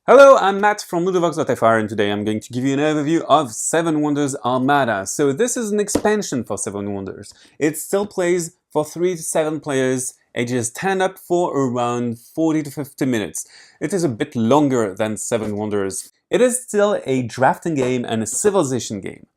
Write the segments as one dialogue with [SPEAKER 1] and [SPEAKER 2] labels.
[SPEAKER 1] Hello, I'm Matt from LudoVox.fr and today I'm going to give you an overview of Seven Wonders Armada. So this is an expansion for Seven Wonders. It still plays for 3 to 7 players, ages 10 up for around 40 to 50 minutes. It is a bit longer than Seven Wonders. It is still a drafting game and a civilization game,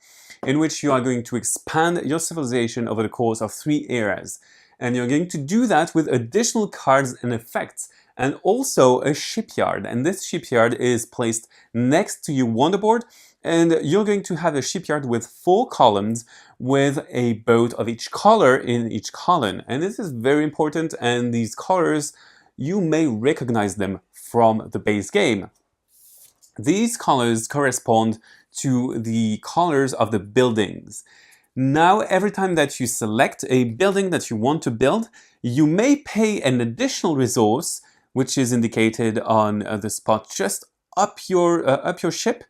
[SPEAKER 1] in which you are going to expand your civilization over the course of 3 eras. And you're going to do that with additional cards and effects, and also a shipyard. And this shipyard is placed next to your wonder board, and you're going to have a shipyard with 4 columns with a boat of each color in each column. And this is very important, and these colors, you may recognize them from the base game. These colors correspond to the colors of the buildings. Now, every time that you select a building that you want to build, you may pay an additional resource, which is indicated on the spot just up your ship,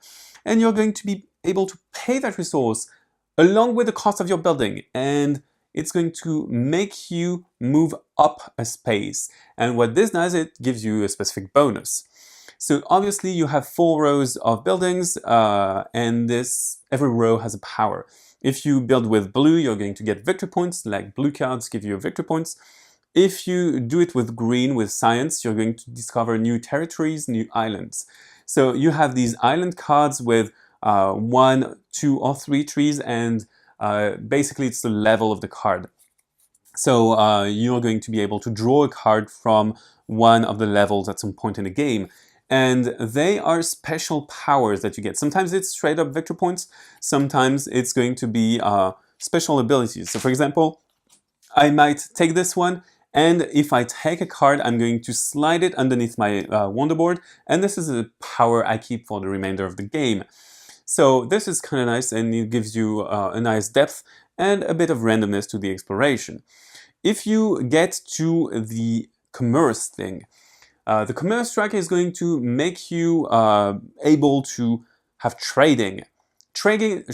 [SPEAKER 1] and you're going to be able to pay that resource along with the cost of your building, and it's going to make you move up a space. And what this does, it gives you a specific bonus. So obviously you have 4 rows of buildings, and every row has a power. If you build with blue, you're going to get victory points, like blue cards give you victory points. If you do it with green, with science, you're going to discover new territories, new islands. So you have these island cards with 1, 2, or 3 trees, and basically it's the level of the card. So you're going to be able to draw a card from one of the levels at some point in the game. And they are special powers that you get. Sometimes it's straight up victory points, sometimes it's going to be special abilities. So for example, I might take this one, and if I take a card, I'm going to slide it underneath my wonder board, and this is a power I keep for the remainder of the game. So this is kind of nice, and it gives you a nice depth and a bit of randomness to the exploration. If you get to the commerce thing, the commerce track is going to make you able to have trading. Trading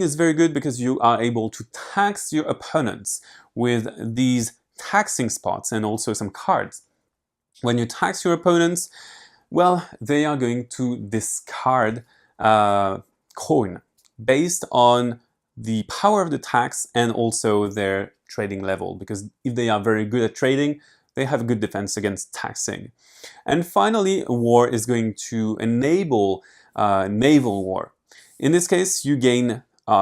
[SPEAKER 1] is very good because you are able to tax your opponents with these taxing spots and also some cards. When you tax your opponents, well, they are going to discard coin based on the power of the tax and also their trading level, because if they are very good at trading, they have a good defense against taxing. And finally, war is going to enable naval war. In this case, you gain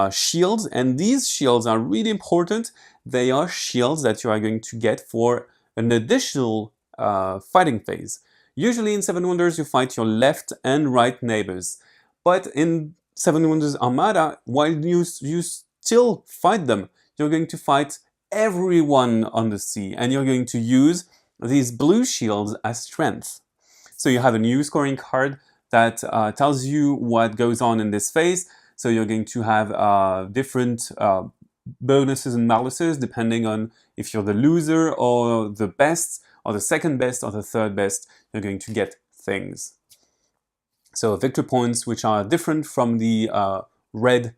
[SPEAKER 1] shields, and these shields are really important. They are shields that you are going to get for an additional fighting phase. Usually in Seven Wonders, you fight your left and right neighbors. But in Seven Wonders Armada, while you still fight them, you're going to fight everyone on the sea, and you're going to use these blue shields as strength. So you have a new scoring card that tells you what goes on in this phase. So you're going to have different bonuses and maluses depending on if you're the loser or the best or the second best or the third best. You're going to get things. So victory points which are different from the red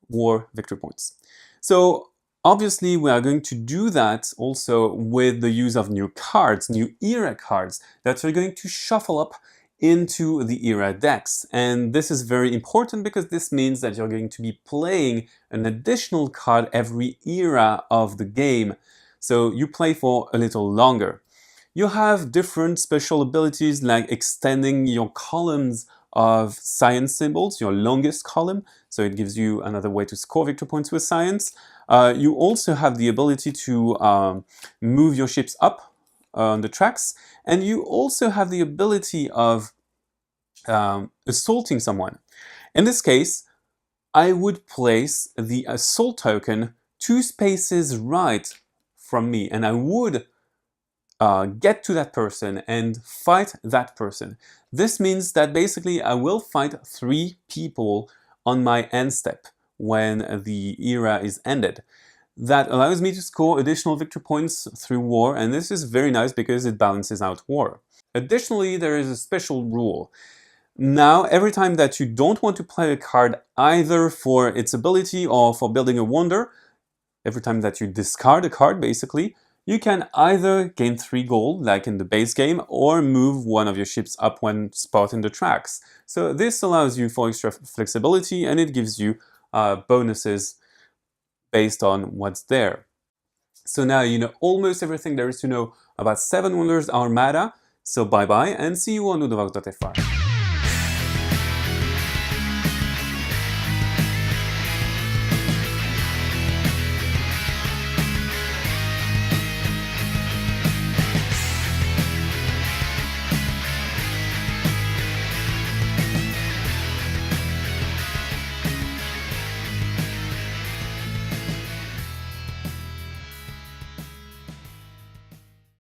[SPEAKER 1] war victory points. So obviously we are going to do that also with the use of new cards, new era cards that are going to shuffle up into the era decks. And this is very important because this means that you're going to be playing an additional card every era of the game. So you play for a little longer. You have different special abilities like extending your columns of science symbols, your longest column. So it gives you another way to score victory points with science. You also have the ability to move your ships up on the tracks, and you also have the ability of assaulting someone. In this case, I would place the assault token 2 spaces right from me, and I would get to that person and fight that person. This means that basically I will fight 3 people on my end step when the era is ended. That allows me to score additional victory points through war, and this is very nice because it balances out war. Additionally, there is a special rule. Now, every time that you don't want to play a card either for its ability or for building a wonder, every time that you discard a card, basically, you can either gain 3 gold, like in the base game, or move one of your ships up one spot in the tracks. So this allows you for extra flexibility, and it gives you bonuses based on what's there. So now you know almost everything there is to know about 7 Wonders Armada. So bye bye, and see you on ludovax.fr.